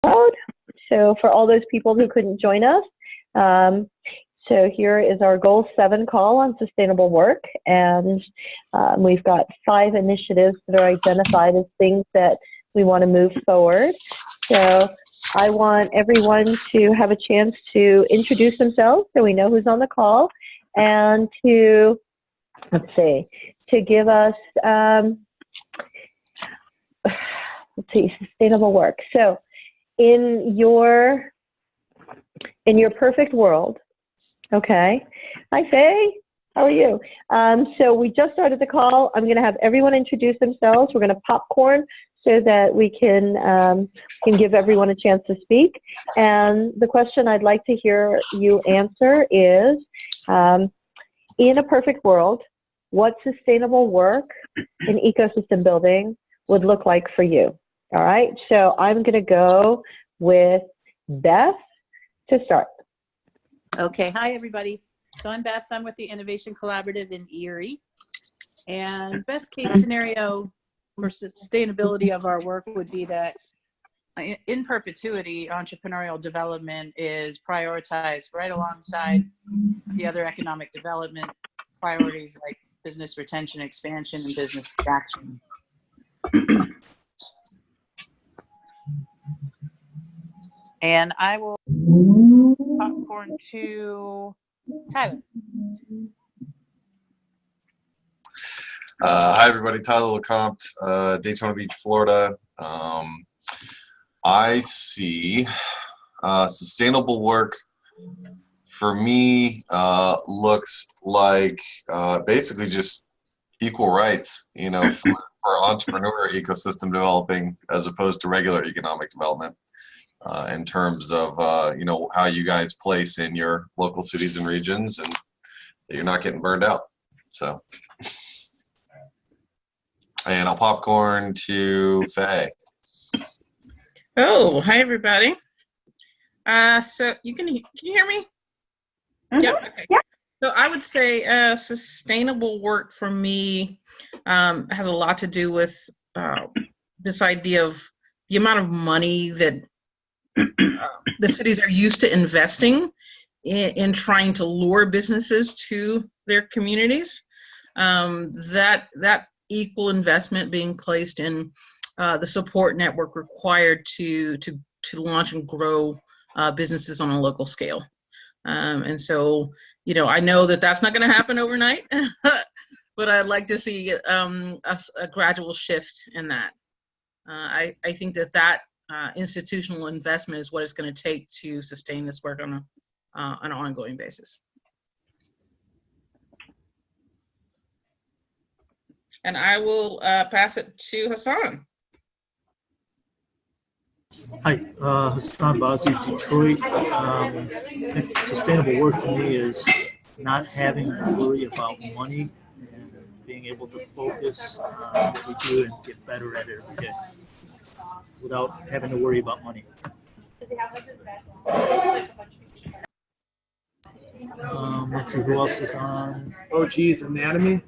cloud. So for all those people who couldn't join us, so here is our Goal 7 call on sustainable work, and we've got 5 initiatives that are identified as things that we want to move forward. So I want everyone to have a chance to introduce themselves so we know who's on the call, and to, let's see, to give us, let's see, sustainable work. So in your perfect world, okay. Hi, Faye. How are you? So we just started the call. I'm going to have everyone introduce themselves. We're going to popcorn so that we can give everyone a chance to speak. And the question I'd like to hear you answer is, in a perfect world, what sustainable work in ecosystem building would look like for you? All right. So I'm going to go with Beth to start. Okay, hi everybody. So I'm Beth, I'm with the Innovation Collaborative in Erie. And best case scenario for sustainability of our work would be that in perpetuity, entrepreneurial development is prioritized right alongside the other economic development priorities like business retention, expansion, and business attraction. And I will popcorn to Tyler. Hi everybody, Tyler LeCompte, Daytona Beach, Florida. I see sustainable work for me looks like basically just equal rights, you know, for entrepreneur ecosystem developing as opposed to regular economic development. In terms of, you know, how you guys place in your local cities and regions, and that you're not getting burned out. So, and I'll popcorn to Faye. Oh, hi everybody. So can you hear me? Mm-hmm. Yep. Okay. Yeah. So I would say sustainable work for me has a lot to do with this idea of the amount of money that the cities are used to investing in trying to lure businesses to their communities. That equal investment being placed in the support network required to launch and grow businesses on a local scale. And so, you know, I know that that's not going to happen overnight, but I'd like to see a gradual shift in that. I think that institutional investment is what it's going to take to sustain this work on an ongoing basis. And I will pass it to Hassan. Hi, Hassan Bazi, Detroit. Sustainable work to me is not having to worry about money and being able to focus on what we do and get better at it every day without having to worry about money. Let's see, who else is on? Oh, geez, anatomy?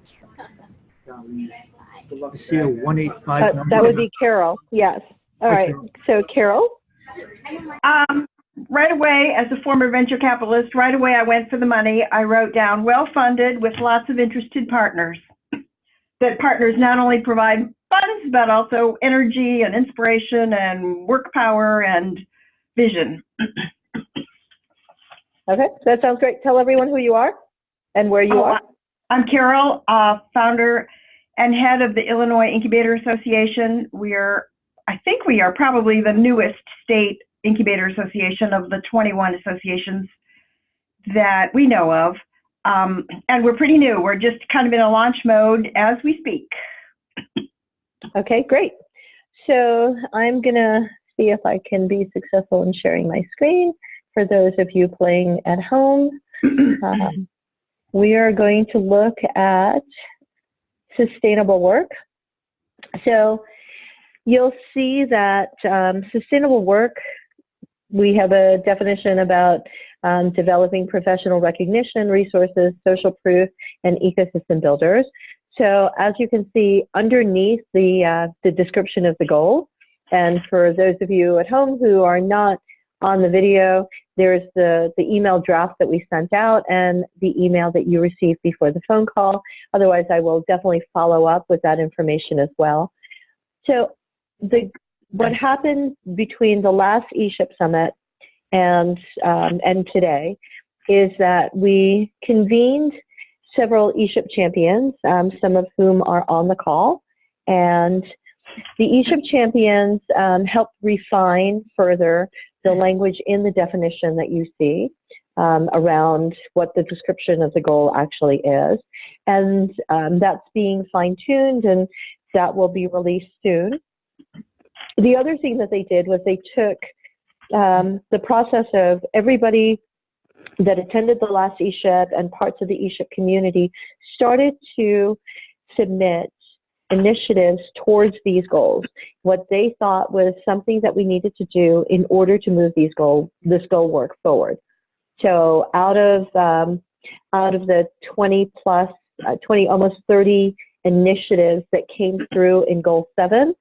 I see a 185 number. That would be Carol, yes. All right, Carol. so Carol? Right away, as a former venture capitalist, right away I went for the money. I wrote down well-funded with lots of interested partners. That partners not only provide funds, but also energy and inspiration and work power and vision. Okay, that sounds great. Tell everyone who you are and where you are. I'm Carol, founder and head of the Illinois Incubator Association. I think we are probably the newest state incubator association of the 21 associations that we know of. And we're pretty new. We're just kind of in a launch mode as we speak. Okay, great. So I'm going to see if I can be successful in sharing my screen. For those of you playing at home, we are going to look at sustainable work. So you'll see that sustainable work, we have a definition about developing professional recognition, resources, social proof, and ecosystem builders. So as you can see underneath the description of the goal, And for those of you at home who are not on the video, there's the email draft that we sent out and the email that you received before the phone call. Otherwise, I will definitely follow up with that information as well. So what happened between the last ESHIP Summit and today is that we convened several ESHIP champions, some of whom are on the call, and the ESHIP champions helped refine further the language in the definition that you see around what the description of the goal actually is. And that's being fine-tuned, and that will be released soon. The other thing that they did was they took the process of everybody that attended the last ESHIP and parts of the ESHIP community started to submit initiatives towards these goals, what they thought was something that we needed to do in order to move this goal work forward. So out of the 20 plus, 20, almost 30 initiatives that came through in Goal 7,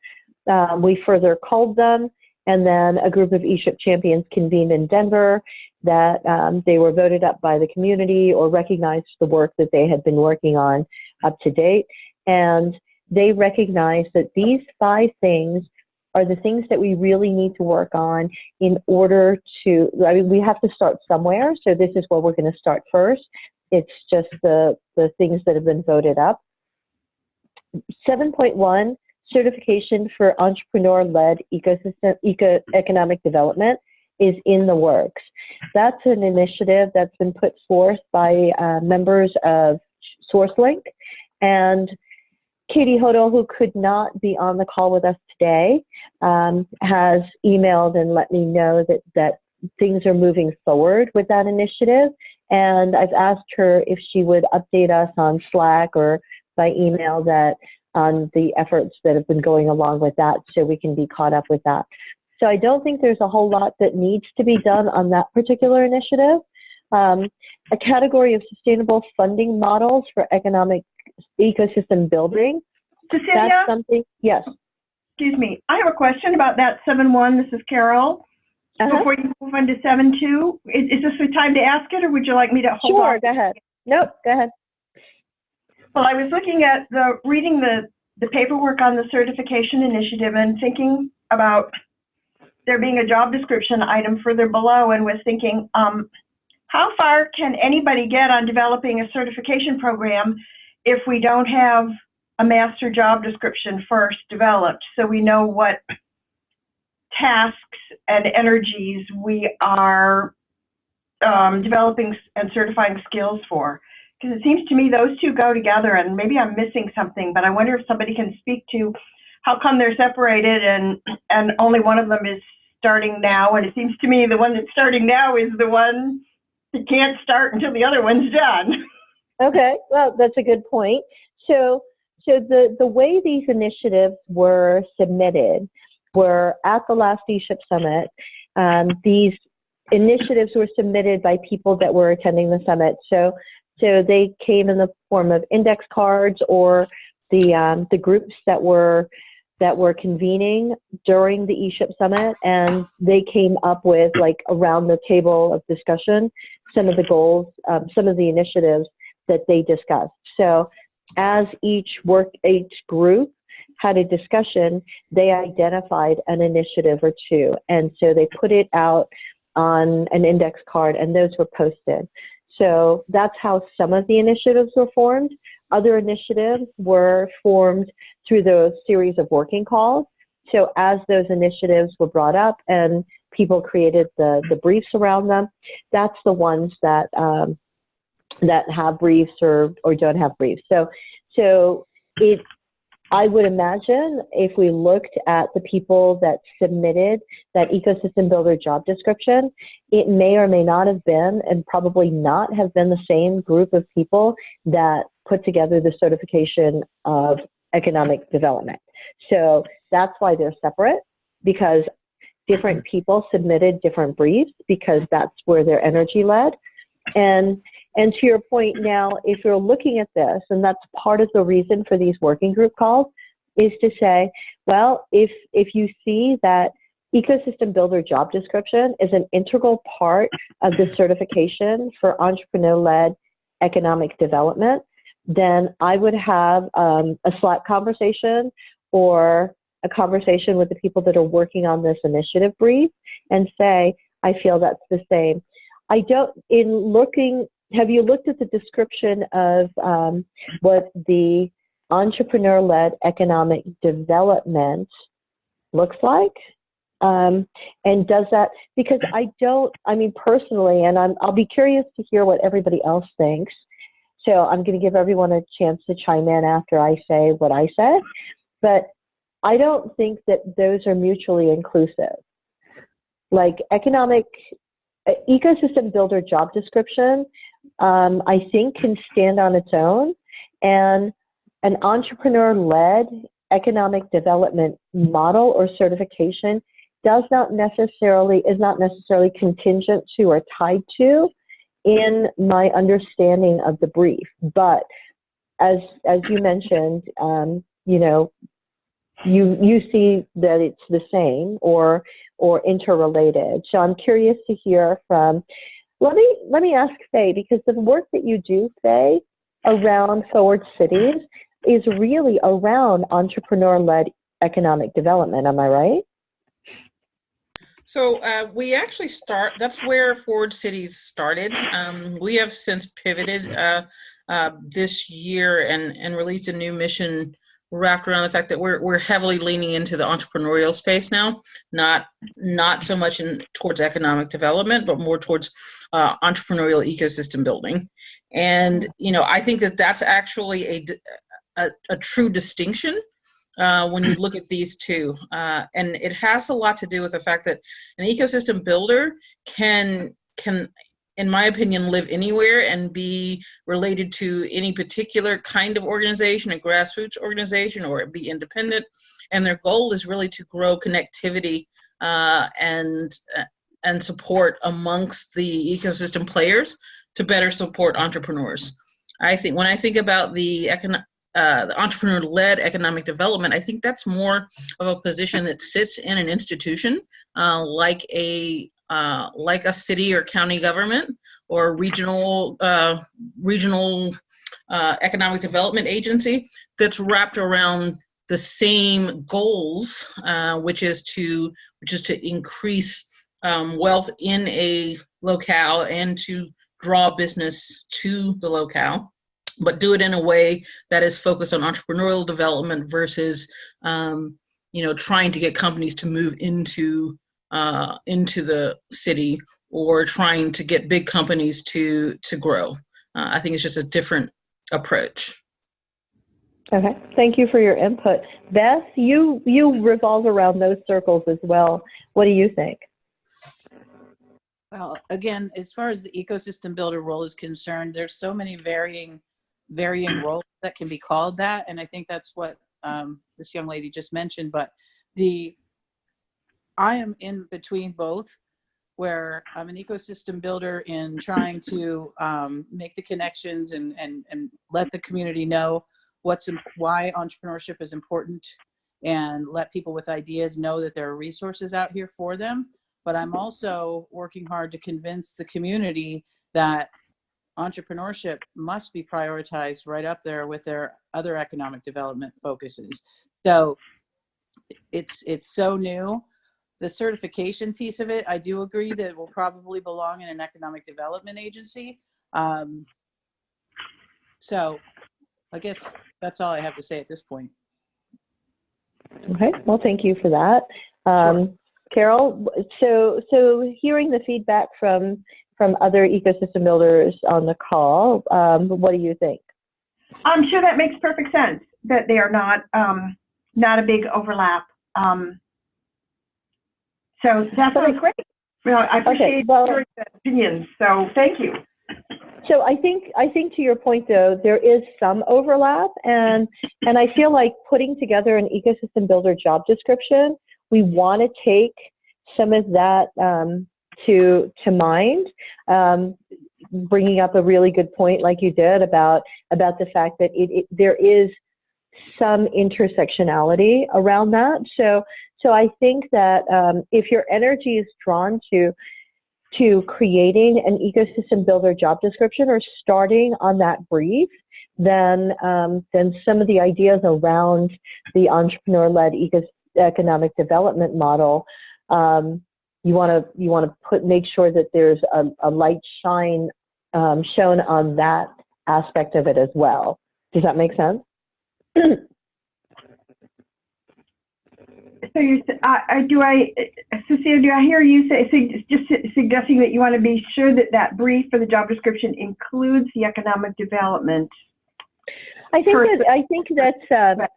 we further culled them, and then a group of ESHIP champions convened in Denver that they were voted up by the community or recognized the work that they had been working on up to date. And they recognized that these 5 things are the things that we really need to work on in order to, I mean, we have to start somewhere. So this is where we're going to start first. It's just the things that have been voted up. 7.1, certification for entrepreneur-led economic development is in the works. That's an initiative that's been put forth by members of SourceLink, and Katie Hodel, who could not be on the call with us today, has emailed and let me know that things are moving forward with that initiative. And I've asked her if she would update us on Slack or by email on the efforts that have been going along with that so we can be caught up with that. So I don't think there's a whole lot that needs to be done on that particular initiative. A category of sustainable funding models for economic ecosystem building. Cecilia? That's something, yes. Excuse me. I have a question about that 7.1. This is Carol. Before you move on to 7.2, is this the time to ask it, or would you like me to hold on? Sure, go ahead. Nope, go ahead. Well, I was looking at reading the paperwork on the certification initiative and thinking about there being a job description item further below, and was thinking, how far can anybody get on developing a certification program if we don't have a master job description first developed, so we know what tasks and energies we are developing and certifying skills for? Because it seems to me those two go together, and maybe I'm missing something, but I wonder if somebody can speak to how come they're separated and only one of them is starting now, and it seems to me the one that's starting now is the one that can't start until the other one's done. Okay, well, that's a good point. So the way these initiatives were submitted were at the last ESHIP Summit. These initiatives were submitted by people that were attending the summit. So they came in the form of index cards, or the groups that were convening during the ESHIP Summit, and they came up with, like, around the table of discussion, some of the goals, some of the initiatives that they discussed. So as each group had a discussion, they identified an initiative or two, and so they put it out on an index card, and those were posted. So that's how some of the initiatives were formed. Other initiatives were formed through those series of working calls. So as those initiatives were brought up and people created the briefs around them, that's the ones that have briefs or don't have briefs. So I would imagine if we looked at the people that submitted that ecosystem builder job description, it may or may not have been, and probably not have been, the same group of people that put together the certification of economic development. So that's why they're separate, because different people submitted different briefs, because that's where their energy led. And to your point now, if you're looking at this, and that's part of the reason for these working group calls, is to say, Well, if you see that ecosystem builder job description is an integral part of the certification for entrepreneur-led economic development, then I would have a Slack conversation or a conversation with the people that are working on this initiative brief and say, I feel that's the same. Have you looked at the description of what the entrepreneur-led economic development looks like? And does that, because personally, and I'll be curious to hear what everybody else thinks. So I'm going to give everyone a chance to chime in after I say what I said, but I don't think that those are mutually inclusive. Like ecosystem builder job description, I think can stand on its own, and an entrepreneur-led economic development model or certification is not necessarily contingent to or tied to, in my understanding of the brief. But as you mentioned, you see that it's the same or interrelated. So I'm curious to hear from. Let me ask Faye, because the work that you do, Faye, around Forward Cities is really around entrepreneur-led economic development. Am I right? So we actually that's where Forward Cities started. We have since pivoted this year and released a new mission wrapped around the fact that we're heavily leaning into the entrepreneurial space now, not so much towards economic development, but more towards entrepreneurial ecosystem building. And I think that's actually a true distinction when you look at these two, and it has a lot to do with the fact that an ecosystem builder can, in my opinion, live anywhere and be related to any particular kind of organization, a grassroots organization, or be independent. And their goal is really to grow connectivity and support amongst the ecosystem players to better support entrepreneurs. I think when I think about the entrepreneur-led economic development, I think that's more of a position that sits in an institution like a city or county government or regional economic development agency that's wrapped around the same goals, which is to increase wealth in a locale and to draw business to the locale, but do it in a way that is focused on entrepreneurial development versus trying to get companies to move into the city or trying to get big companies to grow. I think it's just a different approach. Okay, thank you for your input. Beth, you revolve around those circles as well. What do you think? Well, again, as far as the ecosystem builder role is concerned, there's so many varying roles that can be called that, and I think that's what this young lady just mentioned. But I am in between both, where I'm an ecosystem builder in trying to make the connections and let the community know why entrepreneurship is important, and let people with ideas know that there are resources out here for them. But I'm also working hard to convince the community that entrepreneurship must be prioritized right up there with their other economic development focuses. So it's so new. The certification piece of it, I do agree that it will probably belong in an economic development agency. So I guess that's all I have to say at this point. Okay, well, thank you for that. Sure. Carol, so hearing the feedback from other ecosystem builders on the call, what do you think? I'm sure that makes perfect sense, that they are not a big overlap. So that sounds great. Well, I appreciate your opinions, so thank you. So I think to your point, though, there is some overlap, and I feel like putting together an ecosystem builder job description, we want to take some of that to mind, bringing up a really good point like you did about the fact that there is some intersectionality around that. So I think that if your energy is drawn to creating an ecosystem builder job description or starting on that brief, then some of the ideas around the entrepreneur-led economic development model, you want to make sure that there's a light shine shown on that aspect of it as well. Does that make sense? So Cecilia, do I hear you just suggesting that you want to be sure that that brief for the job description includes the economic development? I think that's.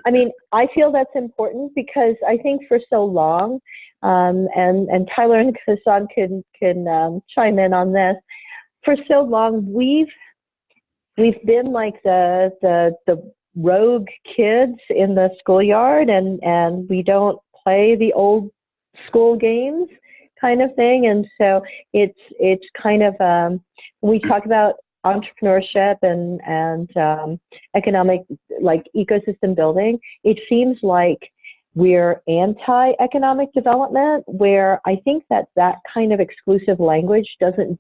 I mean, I feel that's important because I think for so long, and Tyler and Hassan can chime in on this. For so long, we've been like the rogue kids in the schoolyard, and we don't play the old school games kind of thing. And so it's kind of when we talk about entrepreneurship and economic, like ecosystem building, it seems like we're anti-economic development, where I think that kind of exclusive language isn't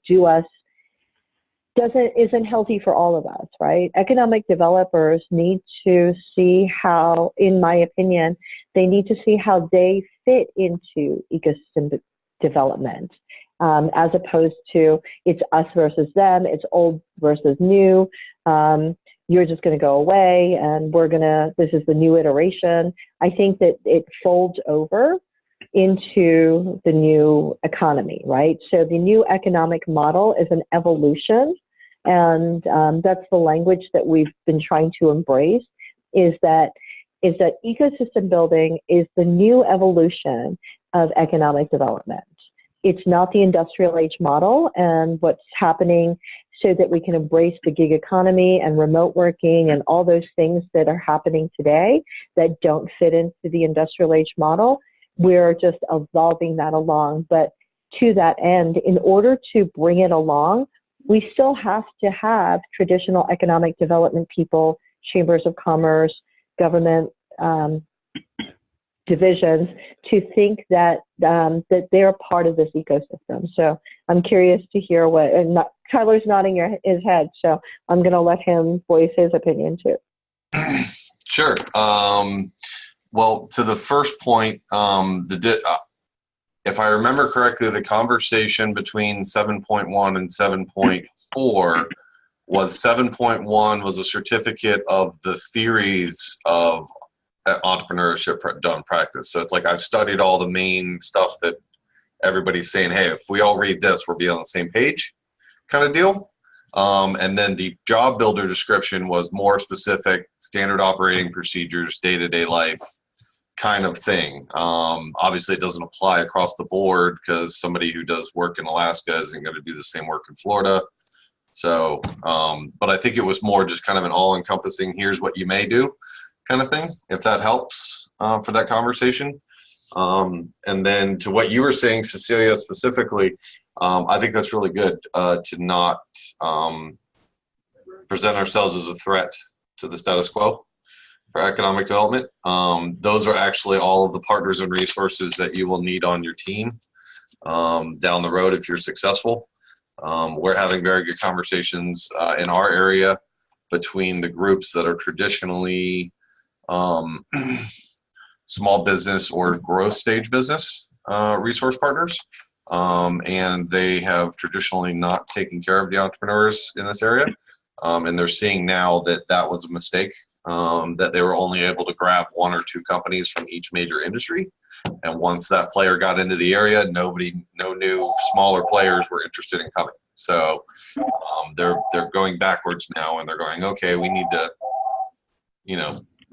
healthy for all of us, right? Economic developers need to see how, in my opinion, they need to see how they fit into ecosystem development, as opposed to it's us versus them, it's old versus new. You're just going to go away, and this is the new iteration. I think that it folds over into the new economy, right? So the new economic model is an evolution. And that's the language that we've been trying to embrace, is that ecosystem building is the new evolution of economic development. It's not the industrial age model and what's happening, so that we can embrace the gig economy and remote working and all those things that are happening today that don't fit into the industrial age model. We're just evolving that along. But to that end, in order to bring it along, we still have to have traditional economic development people, chambers of commerce, government divisions, to think that they're part of this ecosystem. So I'm curious to hear Tyler's nodding his head, so I'm going to let him voice his opinion too. Sure. Well, to the first point, if I remember correctly, the conversation between 7.1 and 7.4 was 7.1 was a certificate of the theories of entrepreneurship done practice. So it's like I've studied all the main stuff that everybody's saying, hey, if we all read this, we'll be on the same page kind of deal. And then the job builder description was more specific, standard operating procedures, day-to-day life kind of thing. Obviously, it doesn't apply across the board because somebody who does work in Alaska isn't going to do the same work in Florida. So, but I think it was more just kind of an all-encompassing, here's what you may do kind of thing, if that helps for that conversation. And then to what you were saying, Cecilia, specifically, I think that's really good to not present ourselves as a threat to the status quo for economic development. Those are actually all of the partners and resources that you will need on your team down the road if you're successful. We're having very good conversations in our area between the groups that are traditionally small business or growth stage business resource partners. And they have traditionally not taken care of the entrepreneurs in this area. And they're seeing now that that was a mistake, that they were only able to grab one or two companies from each major industry. And once that player got into the area, no new smaller players were interested in coming. So they're going backwards now, and they're going, okay, we need to,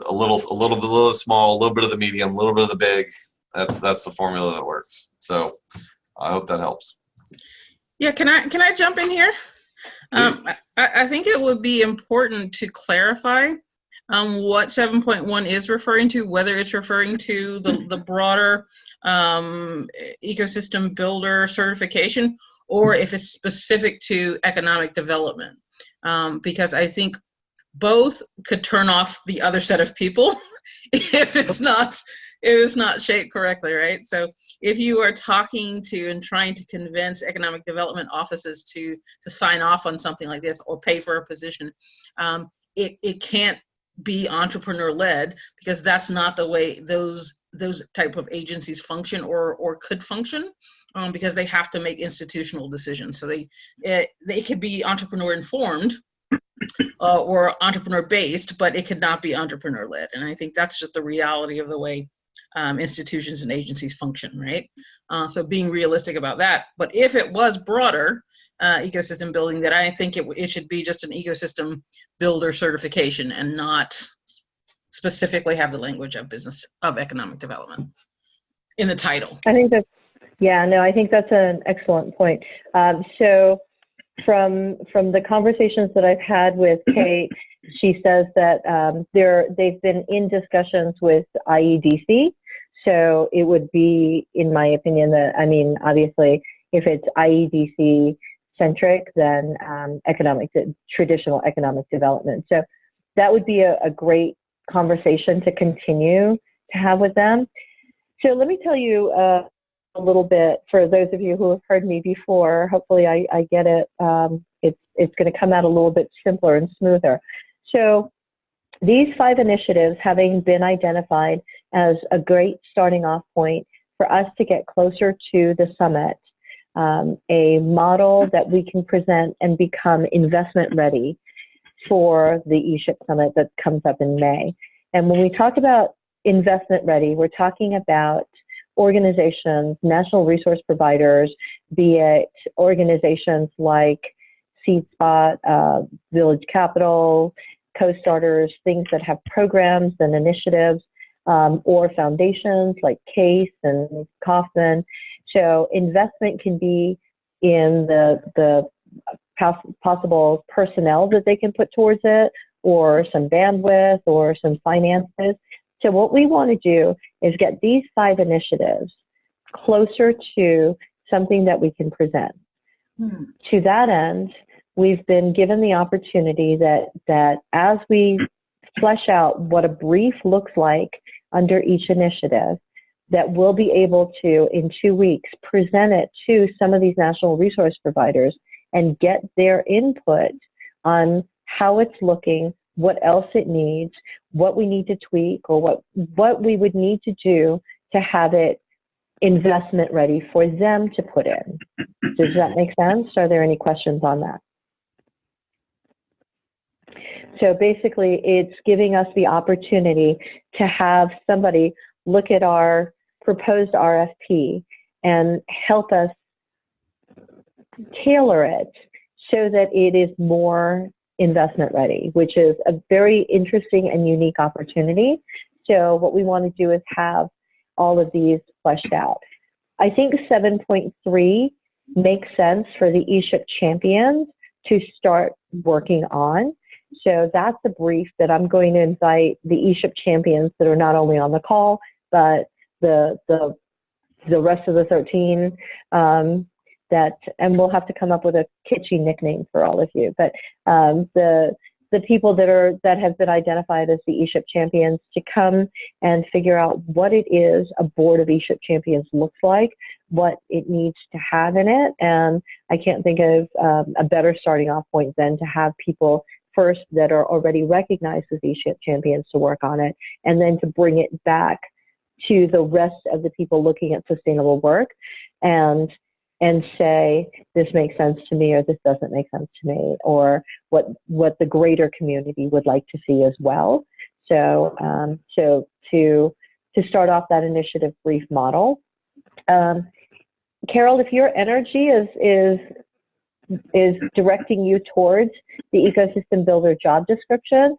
a little small, a little bit of the medium, a little bit of the big. That's the formula that works. So I hope that helps. Yeah, can I jump in here? I think it would be important to clarify what 7.1 is referring to, whether it's referring to the broader ecosystem builder certification, or if it's specific to economic development. Because I think both could turn off the other set of people if it's not shaped correctly, right? So if you are talking to and trying to convince economic development offices to sign off on something like this or pay for a position, it can't be entrepreneur-led, because that's not the way those type of agencies function or could function, because they have to make institutional decisions. So they could be entrepreneur-informed or entrepreneur-based, but it could not be entrepreneur-led. And I think that's just the reality of the way institutions and agencies function, right? So being realistic about that. But if it was broader ecosystem building, that I think it should be just an ecosystem builder certification and not specifically have the language of economic development in the title. I think that's, yeah, no, I think that's an excellent point. So from the conversations that I've had with Kate, she says that they've been in discussions with IEDC. So it would be, in my opinion, that, I mean, obviously, if it's IEDC centric, then traditional economic development. So that would be a great conversation to continue to have with them. So let me tell you a little bit, for those of you who have heard me before, hopefully I get it. It's going to come out a little bit simpler and smoother. So these 5 initiatives, having been identified as a great starting off point for us to get closer to the summit, a model that we can present and become investment ready for the ESHIP summit that comes up in May. And when we talk about investment ready, we're talking about organizations, national resource providers, be it organizations like SeedSpot, Village Capital, Co-Starters, things that have programs and initiatives, or foundations like CASE and Kauffman. So investment can be in the possible personnel that they can put towards it, or some bandwidth, or some finances. So what we want to do is get these 5 initiatives closer to something that we can present. To that end, we've been given the opportunity that as we flesh out what a brief looks like under each initiative, that we'll be able to, in 2 weeks, present it to some of these national resource providers and get their input on how it's looking, what else it needs, what we need to tweak, or what we would need to do to have it investment ready for them to put in. Does that make sense? Are there any questions on that? So basically, it's giving us the opportunity to have somebody look at our proposed RFP and help us tailor it so that it is more investment ready, which is a very interesting and unique opportunity. So what we want to do is have all of these fleshed out. I think 7.3 makes sense for the ESHIP champions to start working on. So that's a brief that I'm going to invite the ESHIP champions that are not only on the call, but the rest of the 13 and we'll have to come up with a kitschy nickname for all of you. But the people that have been identified as the ESHIP champions to come and figure out what it is a board of ESHIP champions looks like, what it needs to have in it. And I can't think of a better starting off point than to have people first that are already recognized as ESHIP champions to work on it, and then to bring it back to the rest of the people looking at sustainable work and say, this makes sense to me, or this doesn't make sense to me, or what the greater community would like to see as well. So, to start off that initiative brief model. Carol, if your energy is directing you towards the ecosystem builder job description,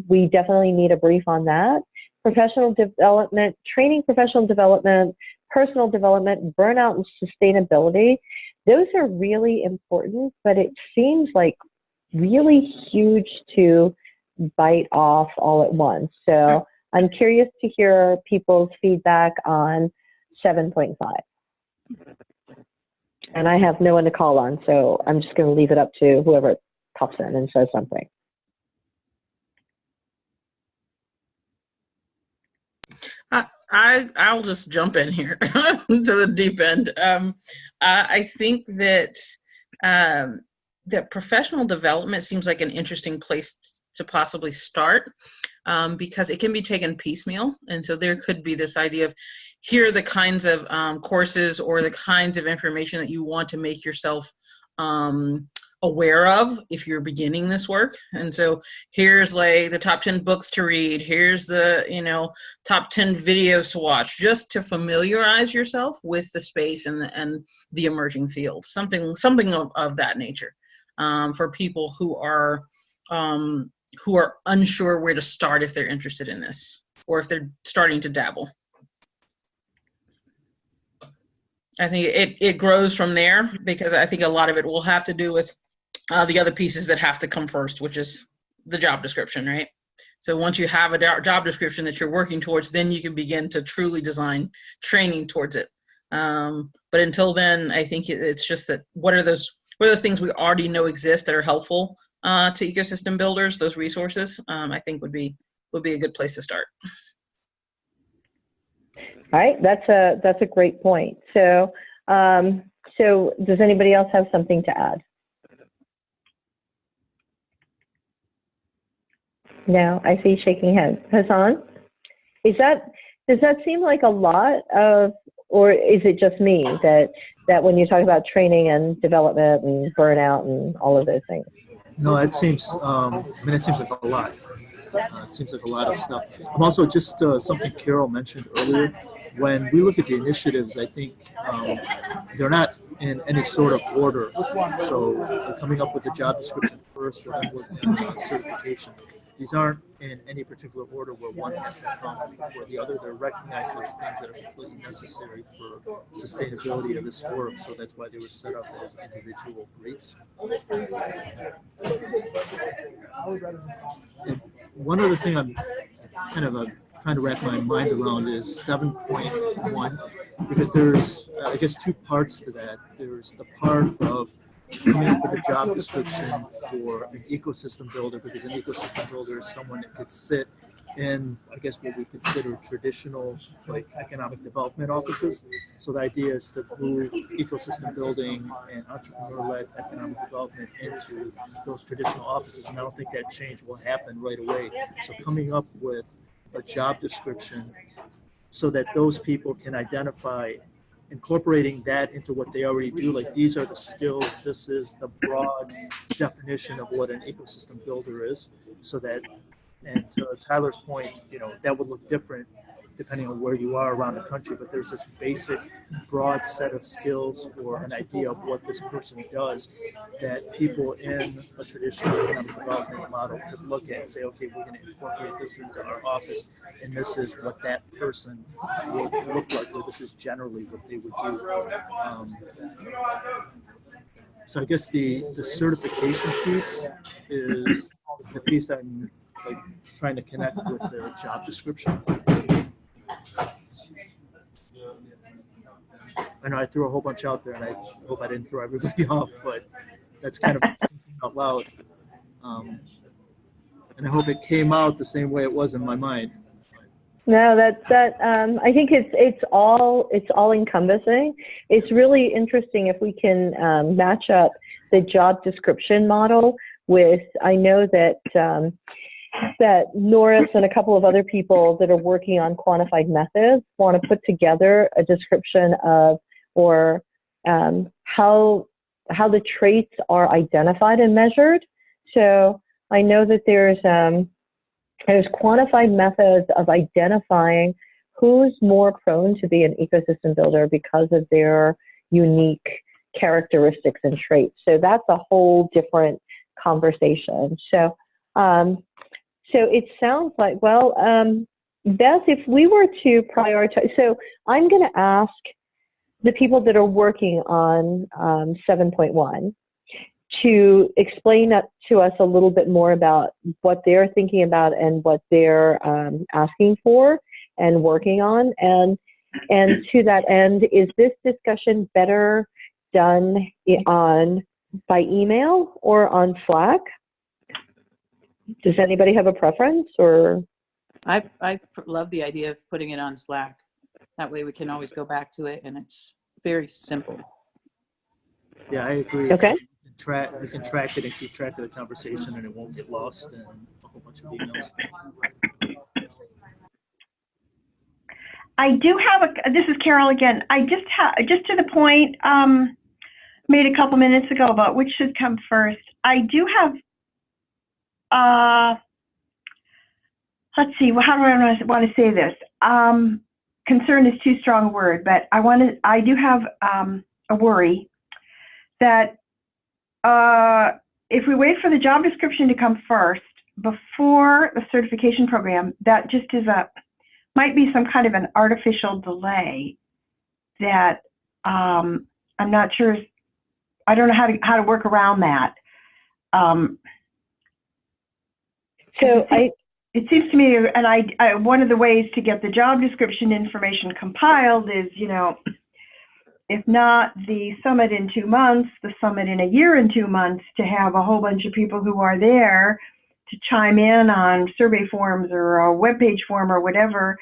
we definitely need a brief on that. Professional development, training, professional development, personal development, burnout, and sustainability. Those are really important, but it seems like really huge to bite off all at once. So I'm curious to hear people's feedback on 7.5. And I have no one to call on, so I'm just going to leave it up to whoever pops in and says something. I'll just jump in here to the deep end. I think that that professional development seems like an interesting place to possibly start, because it can be taken piecemeal. And so there could be this idea of, here are the kinds of courses or the kinds of information that you want to make yourself aware of if you're beginning this work. And so here's like the top 10 books to read. Here's the, top 10 videos to watch, just to familiarize yourself with the space and the emerging field, something of that nature, for people who are unsure where to start if they're interested in this, or if they're starting to dabble. I think it grows from there, because I think a lot of it will have to do with the other pieces that have to come first, which is the job description, right? So once you have a job description that you're working towards, then you can begin to truly design training towards it. But until then, I think it's just that what are those things we already know exist that are helpful to ecosystem builders, those resources, I think would be a good place to start. All right, that's a great point. So, so does anybody else have something to add? No, I see shaking heads. Hassan, does that seem like a lot of, or is it just me that when you talk about training and development and burnout and all of those things? No, it seems. It seems like a lot. It seems like a lot of stuff. I'm also just something Carol mentioned earlier. When we look at the initiatives, I think they're not in any sort of order. So we're coming up with the job description first, we're then looking at certification. These aren't in any particular order where one has to come before the other. They're recognized as things that are completely necessary for sustainability of this work. So that's why they were set up as individual rates. And one other thing I'm kind of trying to wrap my mind around is 7.1, because there's, I guess, two parts to that. There's the part of coming up with a job description for an ecosystem builder, because an ecosystem builder is someone that could sit in, I guess, what we consider traditional, like, economic development offices. So the idea is to move ecosystem building and entrepreneur-led economic development into those traditional offices. And I don't think that change will happen right away. So coming up with a job description so that those people can identify, incorporating that into what they already do, like, these are the skills, this is the broad definition of what an ecosystem builder is, so that, and to Tyler's point, that would look different depending on where you are around the country, but there's this basic broad set of skills or an idea of what this person does that people in a traditional economic development model could look at and say, okay, we're going to incorporate this into our office, and this is what that person would look like, or this is generally what they would do. So I guess the certification piece is the piece that I'm trying to connect with the job description. I know I threw a whole bunch out there, and I hope I didn't throw everybody off, but that's kind of thinking out loud. And I hope it came out the same way it was in my mind. No, I think it's all encompassing. It's really interesting if we can match up the job description model with, I know that Norris and a couple of other people that are working on quantified methods want to put together a description of, or how the traits are identified and measured. So I know that there's quantified methods of identifying who's more prone to be an ecosystem builder because of their unique characteristics and traits. So that's a whole different conversation. So it sounds like, well, Beth, if we were to prioritize, so I'm going to ask the people that are working on 7.1 to explain that to us a little bit more about what they're thinking about and what they're asking for and working on. And to that end, is this discussion better done by email or on Slack? Does anybody have a preference? Or I love the idea of putting it on Slack. That way we can always go back to it and it's very simple. Yeah, I agree. Okay. We can track it and keep track of the conversation, and it won't get lost in a whole bunch of emails. I do have this is Carol again. I just to the point made a couple minutes ago about which should come first. I do have, let's see, how do I want to say this? Concern is too strong a word, but I do have a worry that if we wait for the job description to come first before the certification program, that just might be some kind of an artificial delay that I'm not sure. I don't know how to work around that. It seems to me, and I one of the ways to get the job description information compiled is, if not the summit in 2 months, the summit in a year and 2 months, to have a whole bunch of people who are there to chime in on survey forms or a webpage form or whatever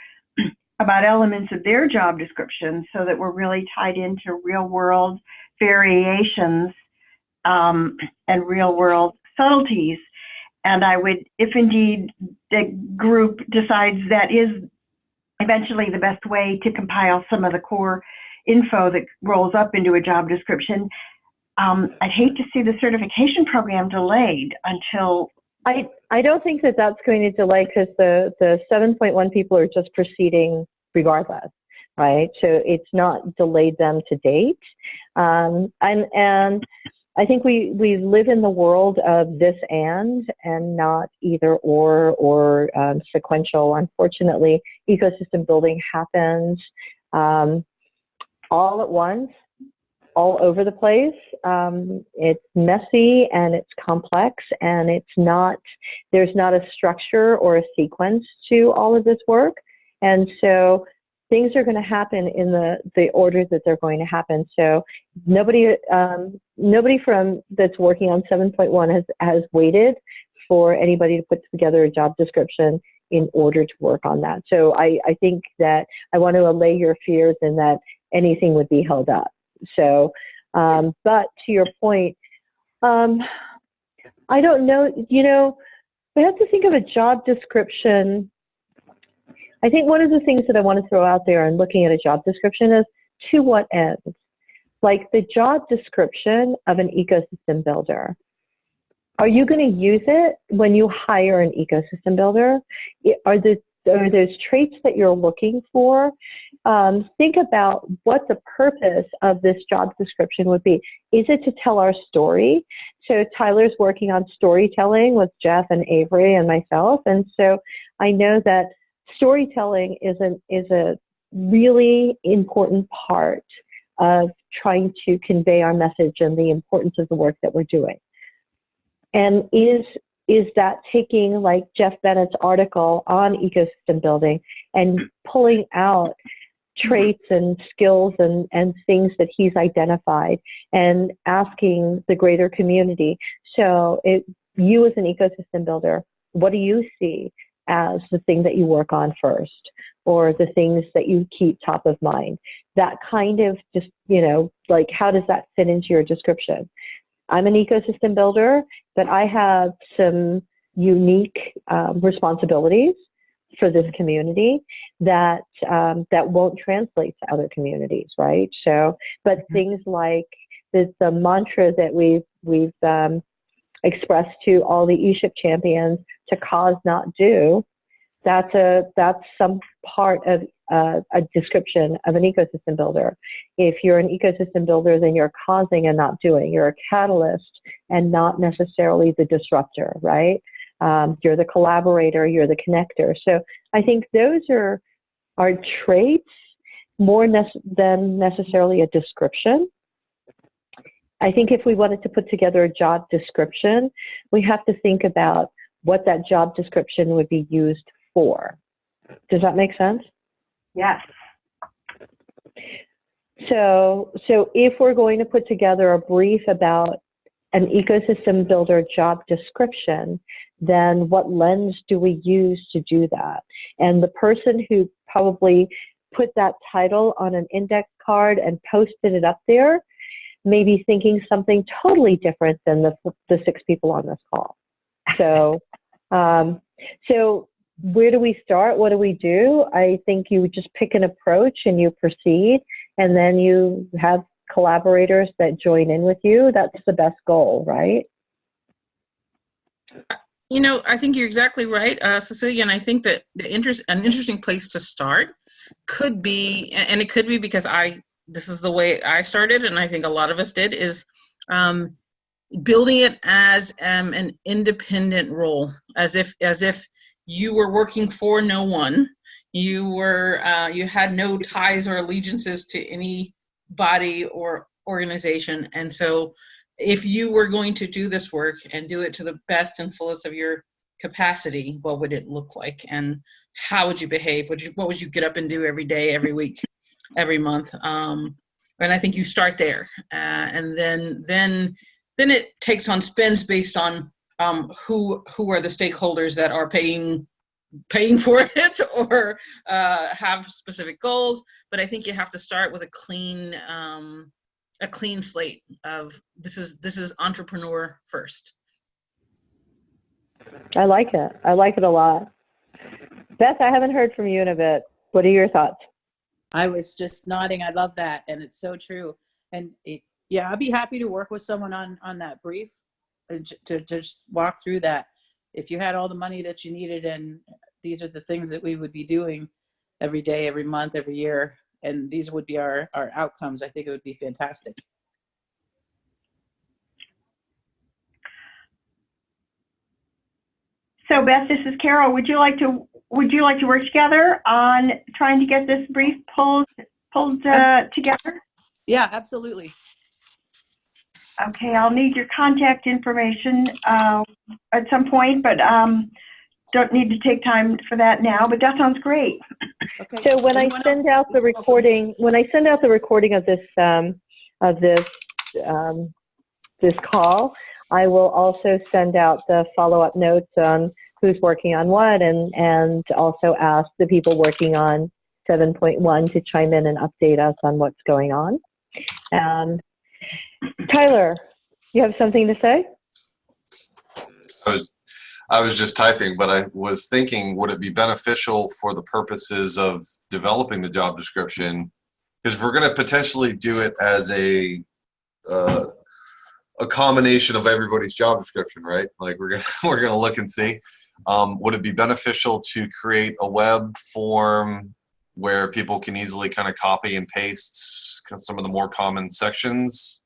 about elements of their job description, so that we're really tied into real world variations and real world subtleties. And I would, if indeed the group decides that is eventually the best way to compile some of the core info that rolls up into a job description, I'd hate to see the certification program delayed until... I don't think that that's going to delay, because the 7.1 people are just proceeding regardless, right? So it's not delayed them to date. And I think we live in the world of this and not either or sequential. Unfortunately, ecosystem building happens all at once, all over the place. It's messy and it's complex, and there's not a structure or a sequence to all of this work. And so things are going to happen in the order that they're going to happen. So nobody from that's working on 7.1 has waited for anybody to put together a job description in order to work on that. So I think that I want to allay your fears in that anything would be held up. So, but to your point, I don't know, we have to think of a job description. I think one of the things that I want to throw out there in looking at a job description is, to what end? Like the job description of an ecosystem builder. Are you going to use it when you hire an ecosystem builder? Are those traits that you're looking for? Think about what the purpose of this job description would be. Is it to tell our story? So Tyler's working on storytelling with Jeff and Avery and myself. And so I know that storytelling is a really important part of trying to convey our message and the importance of the work that we're doing. And is that taking, like Jeff Bennett's article on ecosystem building, and pulling out traits and skills and things that he's identified and asking the greater community. So you as an ecosystem builder, what do you see as the thing that you work on first, or the things that you keep top of mind? That kind of just, like, how does that fit into your description? I'm an ecosystem builder, but I have some unique responsibilities for this community that won't translate to other communities, right? So, but things like the mantra that we've expressed to all the ESHIP champions, to cause, not do, that's some part of a description of an ecosystem builder. If you're an ecosystem builder, then you're causing and not doing. You're a catalyst and not necessarily the disruptor, right? You're the collaborator, you're the connector. So I think those are traits more than necessarily a description. I think if we wanted to put together a job description, we have to think about what that job description would be used for. Does that make sense? Yes. So if we're going to put together a brief about an ecosystem builder job description, then what lens do we use to do that? And the person who probably put that title on an index card and posted it up there, maybe thinking something totally different than the 6 people on this call. So, so where do we start? What do we do? I think you just pick an approach and you proceed, and then you have collaborators that join in with you. That's the best goal, right? You know, I think you're exactly right, Cecilia, and I think that an interesting place to start could be, and it could be because this is the way I started, and I think a lot of us did, is building it as an independent role, as if you were working for no one, you had no ties or allegiances to any body or organization, and so if you were going to do this work and do it to the best and fullest of your capacity, what would it look like, and how would you behave? What would you get up and do every day, every week, every month? And I think you start there, and then it takes on spins based on who are the stakeholders that are paying for it or have specific goals. But I think you have to start with a clean slate of this is entrepreneur first. I like it. I like it a lot. Beth, I haven't heard from you in a bit. What are your thoughts? I was just nodding. I love that. And it's so true. And yeah, I'd be happy to work with someone on that brief to just walk through that. If you had all the money that you needed and these are the things that we would be doing every day, every month, every year, and these would be our outcomes, I think it would be fantastic. So Beth, this is Carol. Would you like to work together on trying to get this brief pulled together? Yeah, absolutely. Okay, I'll need your contact information at some point, but don't need to take time for that now. But that sounds great. Okay. So when I send out the recording, of this call, I will also send out the follow-up notes on who's working on what, and also ask the people working on 7.1 to chime in and update us on what's going on. Tyler, you have something to say? I was just typing, but I was thinking, would it be beneficial for the purposes of developing the job description? Because if we're going to potentially do it as a combination of everybody's job description, right? Like we're gonna look and see. Would it be beneficial to create a web form where people can easily kind of copy and paste some of the more common sections,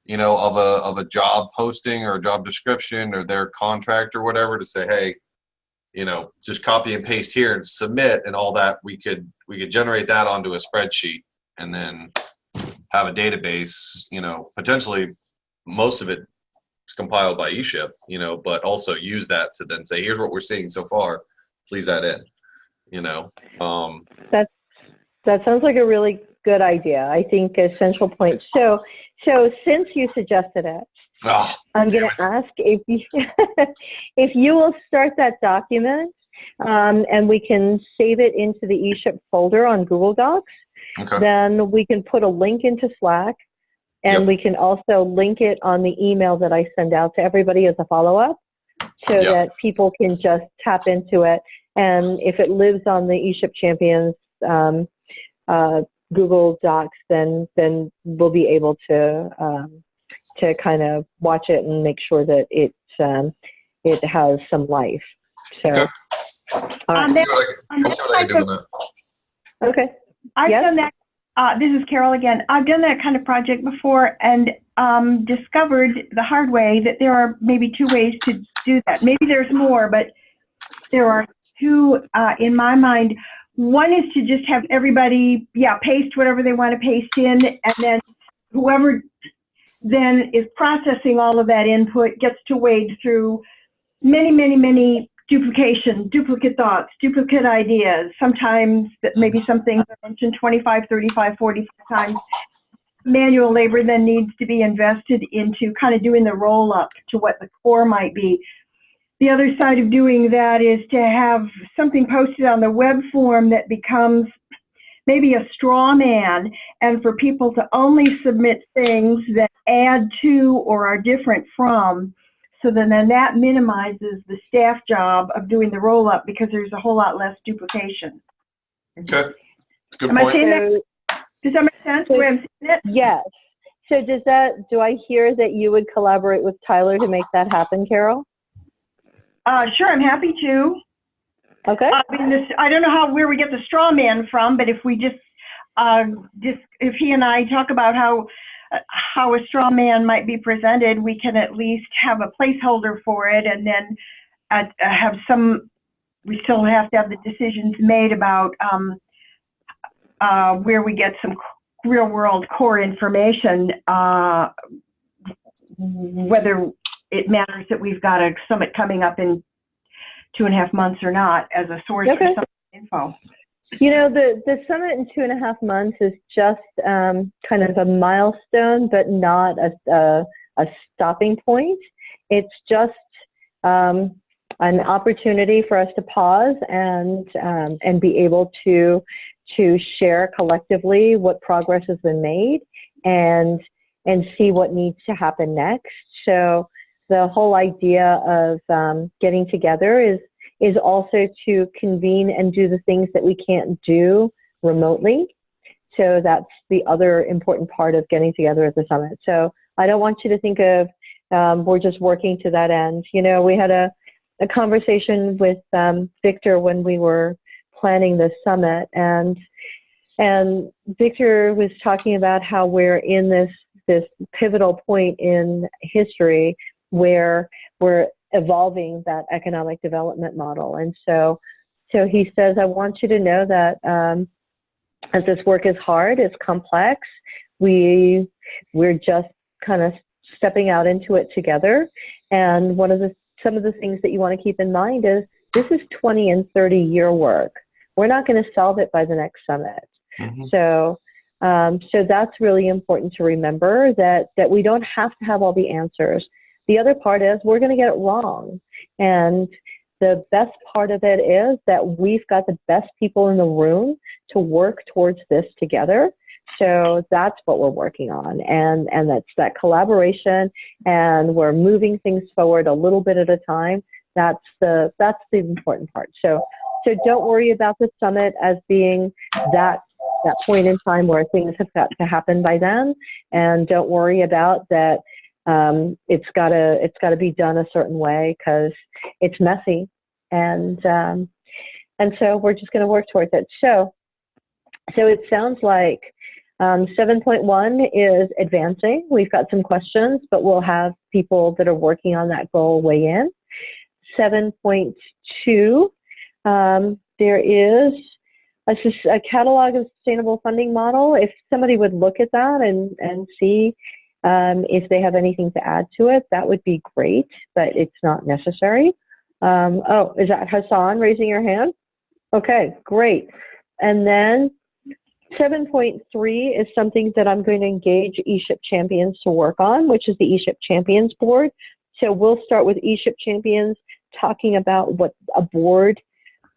you know, of a job posting or a job description or their contract or whatever, to say, hey, you know, just copy and paste here and submit, and all that we could generate that onto a spreadsheet and then have a database, you know, potentially most of it is compiled by ESHIP, you know, but also use that to then say, here's what we're seeing so far, please add in, you know. That sounds like a really good idea. I think a central point. So since you suggested it, I'm going to ask if you will start that document, and we can save it into the ESHIP folder on Google Docs. Okay. Then we can put a link into Slack, and we can also link it on the email that I send out to everybody as a follow-up, so that people can just tap into it. And if it lives on the ESHIP Champions Google Docs, then we'll be able to kind of watch it and make sure that it has some life. So, okay. All right. Let's see what I can do with that. Okay. I've done that. This is Carol again. I've done that kind of project before and discovered the hard way that there are maybe 2 ways to do that. Maybe there's more, but there are 2 in my mind. One is to just have everybody, paste whatever they want to paste in, and then whoever then is processing all of that input gets to wade through many duplicate thoughts, duplicate ideas. Sometimes maybe some things are mentioned 25, 35, 45 times. Manual labor then needs to be invested into kind of doing the roll up to what the core might be. The other side of doing that is to have something posted on the web form that becomes maybe a straw man, and for people to only submit things that add to or are different from, so then that minimizes the staff job of doing the roll-up because there's a whole lot less duplication. Okay, good Am I point. saying that? Does that make sense the way I'm saying it? Yes. So do I hear that you would collaborate with Tyler to make that happen, Carol? Sure, I'm happy to. Okay. I mean, I don't know where we get the straw man from, but if we if he and I talk about how a straw man might be presented, we can at least have a placeholder for it, and then have we still have to have the decisions made about where we get some real world core information, whether it matters that we've got a summit coming up in 2.5 months or not as a source for some info. You know, the summit in 2.5 months is just kind of a milestone, but not a stopping point. It's just an opportunity for us to pause and be able to share collectively what progress has been made and see what needs to happen next. So the whole idea of getting together is also to convene and do the things that we can't do remotely. So that's the other important part of getting together at the summit. So I don't want you to think of we're just working to that end. You know, we had a conversation with Victor when we were planning this summit, and Victor was talking about how we're in this pivotal point in history where we're evolving that economic development model. And so he says, I want you to know that as this work is hard, it's complex, we're just kind of stepping out into it together. And some of the things that you want to keep in mind is this is 20 and 30 year work. We're not going to solve it by the next summit. Mm-hmm. So that's really important to remember, that we don't have to have all the answers. The other part is we're going to get it wrong. And the best part of it is that we've got the best people in the room to work towards this together. So that's what we're working on. And that's that collaboration, and we're moving things forward a little bit at a time. That's the important part. So don't worry about the summit as being that point in time where things have got to happen by then. And don't worry about that. It's gotta be done a certain way because it's messy, and so we're just going to work towards it. So it sounds like 7.1 is advancing. We've got some questions, but we'll have people that are working on that goal weigh in. 7.2, there is a catalog of sustainable funding model. If somebody would look at that and see if they have anything to add to it, that would be great, but it's not necessary. Is that Hassan raising your hand? Okay, great. And then 7.3 is something that I'm going to engage ESHIP champions to work on, which is the ESHIP Champions Board. So we'll start with ESHIP champions talking about what a board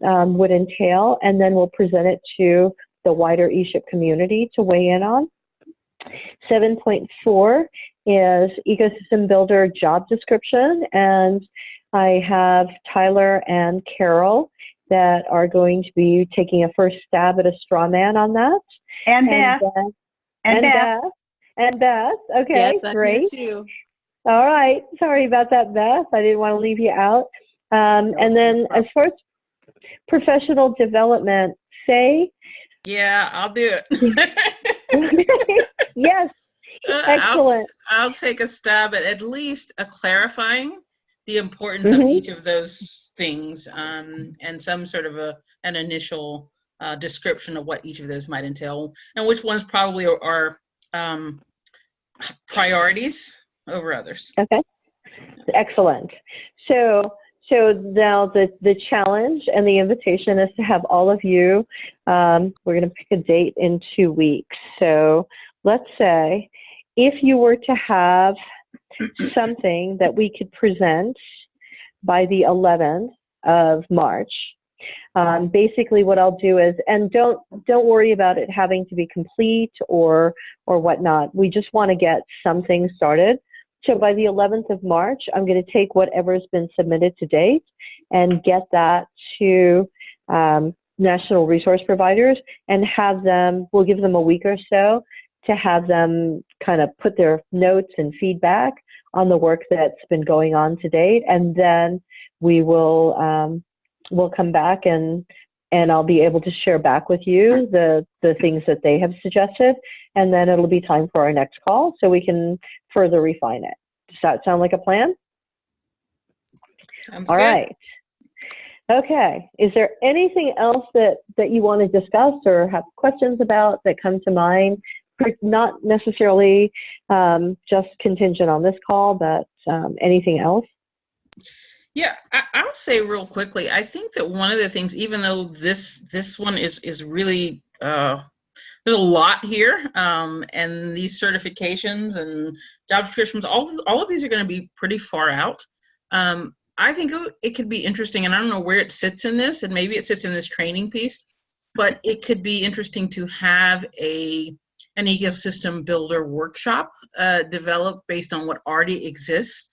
would entail, and then we'll present it to the wider ESHIP community to weigh in on. 7.4 is ecosystem builder job description, and I have Tyler and Carol that are going to be taking a first stab at a straw man on that. And Beth. And Beth. Okay, yes, I'm great. here too. All right. Sorry about that, Beth. I didn't want to leave you out. And then as far as professional development, say. Yeah, I'll do it. Yes. Excellent. I'll take a stab at least clarifying the importance of each of those things, and some sort of an initial description of what each of those might entail, and which ones probably are priorities over others. Okay. Excellent. So now the challenge and the invitation is to have all of you, we're going to pick a date in 2 weeks. So let's say if you were to have something that we could present by the 11th of March, Basically what I'll do is, and don't worry about it having to be complete or whatnot. We just want to get something started. So by the 11th of March, I'm going to take whatever's been submitted to date and get that to national resource providers and have them, we'll give them a week or so to have them kind of put their notes and feedback on the work that's been going on to date. And then we will, we'll come back and I'll be able to share back with you the things that they have suggested. And then it'll be time for our next call so we can further refine it. Does that sound like a plan? Sounds All good. right. Okay. Is there anything else that you want to discuss or have questions about that come to mind? Not necessarily just contingent on this call, but anything else? Yeah, I'll say real quickly, I think that one of the things, even though this one is really, there's a lot here, and these certifications and job descriptions, all of these are going to be pretty far out. I think it could be interesting, and I don't know where it sits in this, and maybe it sits in this training piece, but it could be interesting to have an ecosystem builder workshop developed based on what already exists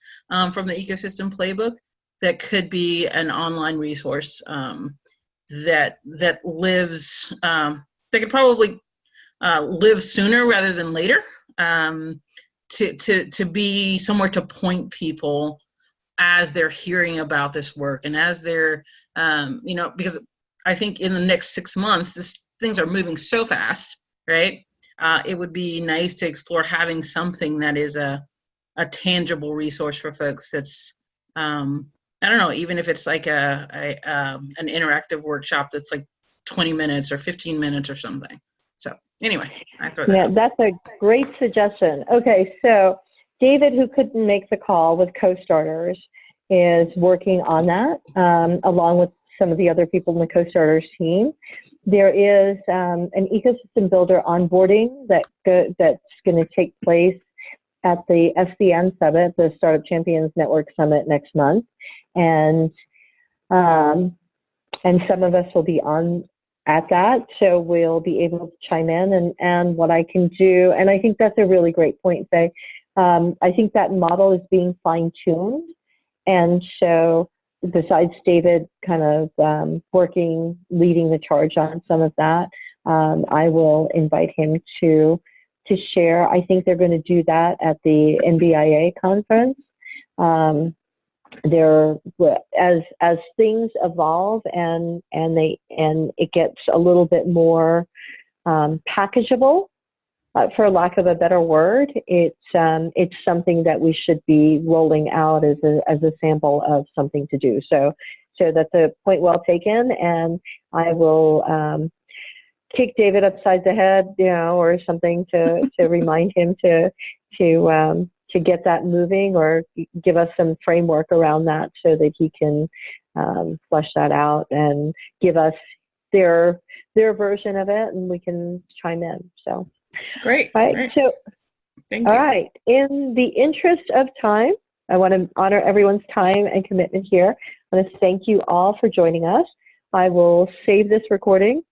from the ecosystem playbook. That could be an online resource that lives, that could probably live sooner rather than later, to be somewhere to point people as they're hearing about this work and as they're, because I think in the next 6 months, things are moving so fast, right? It would be nice to explore having something that is a tangible resource for folks that's, I don't know, even if it's like an interactive workshop that's like 20 minutes or 15 minutes or something. So anyway, I throw that out. That's a great suggestion. Okay, so David, who couldn't make the call with Co-Starters, is working on that along with some of the other people in the Co-Starters team. There is an ecosystem builder onboarding that's going to take place at the SCN Summit, the Startup Champions Network Summit next month. And some of us will be on at that, so we'll be able to chime in and what I can do. And I think that's a really great point, Faye. I think that model is being fine-tuned. And so besides David kind of leading the charge on some of that, I will invite him to share. I think they're going to do that at the NBIA conference. As things evolve and it gets a little bit more packageable, for lack of a better word, it's something that we should be rolling out as a sample of something to do. So that's a point well taken, and I will kick David upside the head, or something to remind him to get that moving, or give us some framework around that so that he can flesh that out and give us their version of it, and we can chime in. So Great. right. Great. So Thank all you. right. In the interest of time, I want to honor everyone's time and commitment here. I want to thank you all for joining us. I will save this recording,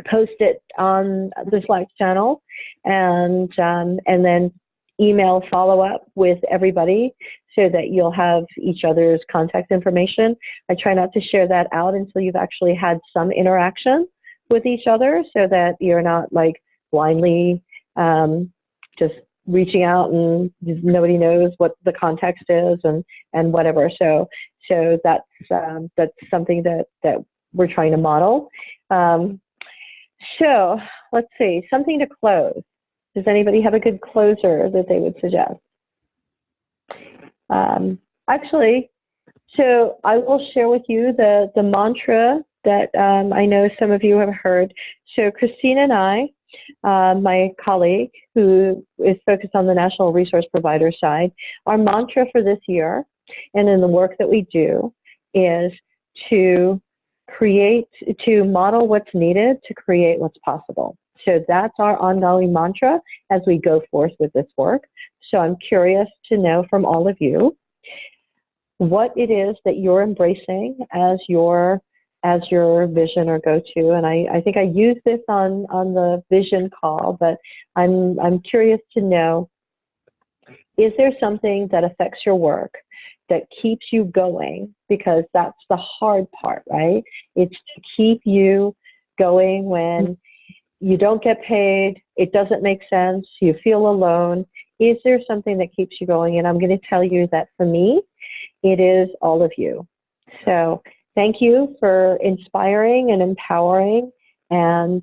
post it on the Slack channel, and then email follow-up with everybody so that you'll have each other's contact information. I try not to share that out until you've actually had some interaction with each other, so that you're not like blindly just reaching out and nobody knows what the context is and whatever. So that's something that we're trying to model. So let's see, something to close. Does anybody have a good closer that they would suggest? Actually, so I will share with you the mantra that I know some of you have heard. So Christine and I, my colleague who is focused on the national resource provider side, our mantra for this year and in the work that we do is to model what's needed to create what's possible. So that's our ongoing mantra as we go forth with this work. So I'm curious to know from all of you what it is that you're embracing as your as your vision or go-to. And I think I used this on the vision call, but I'm curious to know, is there something that affects your work that keeps you going? Because that's the hard part, right? It's to keep you going when you don't get paid, it doesn't make sense, you feel alone. Is there something that keeps you going? And I'm going to tell you that for me, it is all of you. So thank you for inspiring and empowering and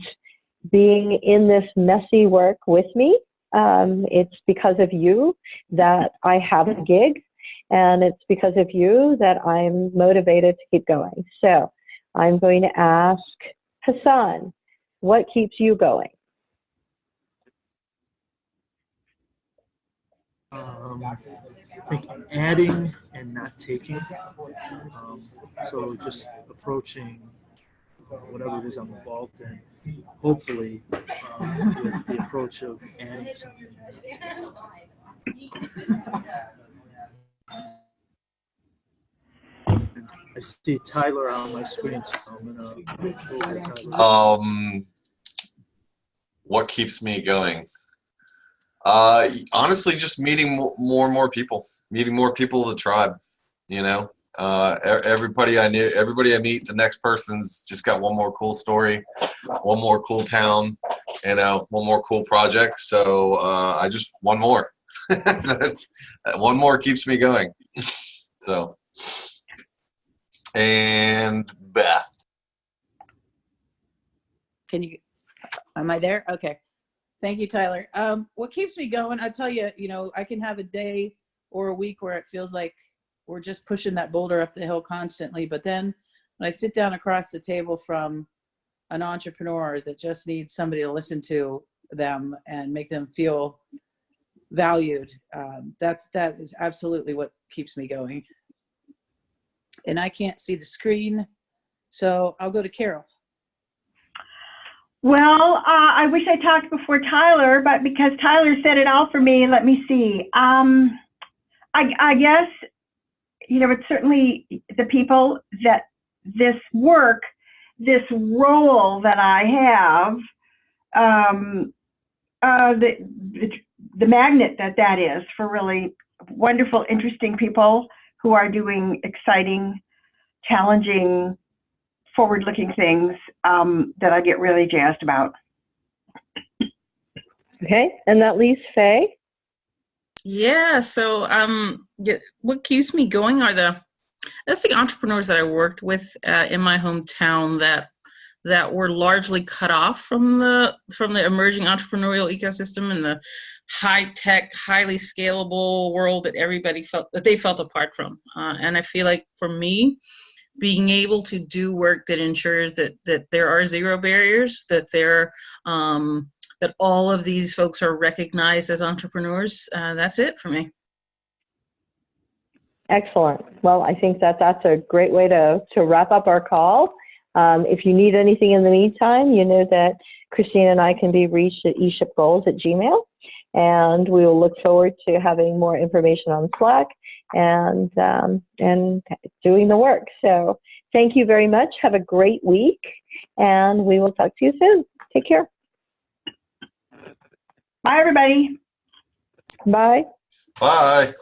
being in this messy work with me. It's because of you that I have a gig, and it's because of you that I'm motivated to keep going. So I'm going to ask Hassan, what keeps you going? I think adding and not taking. So just approaching whatever it is I'm involved in, hopefully with the approach of adding something. And I see Tyler on my screen, so I'm gonna go over to Tyler. What keeps me going? Honestly, just meeting more and more people, meeting more people of the tribe. You know, everybody I meet, the next person's just got one more cool story, one more cool town, you know, one more cool project. So I just one more. One more keeps me going. So, and Beth. Am I there? Okay. Thank you, Tyler. What keeps me going, I tell you, I can have a day or a week where it feels like we're just pushing that boulder up the hill constantly. But then when I sit down across the table from an entrepreneur that just needs somebody to listen to them and make them feel valued, that is absolutely what keeps me going. And I can't see the screen, so I'll go to Carol. Well, I wish I talked before Tyler, but because Tyler said it all for me, let me see. I guess, it's certainly the people that this work, this role that I have, the magnet that is for really wonderful, interesting people who are doing exciting, challenging, forward-looking things that I get really jazzed about. Okay, and that leaves Faye. Yeah, so what keeps me going that's the entrepreneurs that I worked with in my hometown that were largely cut off from the emerging entrepreneurial ecosystem and the high-tech, highly scalable world that everybody felt apart from. And I feel like for me, being able to do work that ensures that there are zero barriers, that that all of these folks are recognized as entrepreneurs, that's it for me. Excellent. Well, I think that's a great way to wrap up our call. If you need anything in the meantime, you know that Christine and I can be reached at eshipgoals@gmail.com, and we will look forward to having more information on Slack and doing the work. So thank you very much. Have a great week, and we will talk to you soon. Take care. Bye, everybody. Bye. Bye.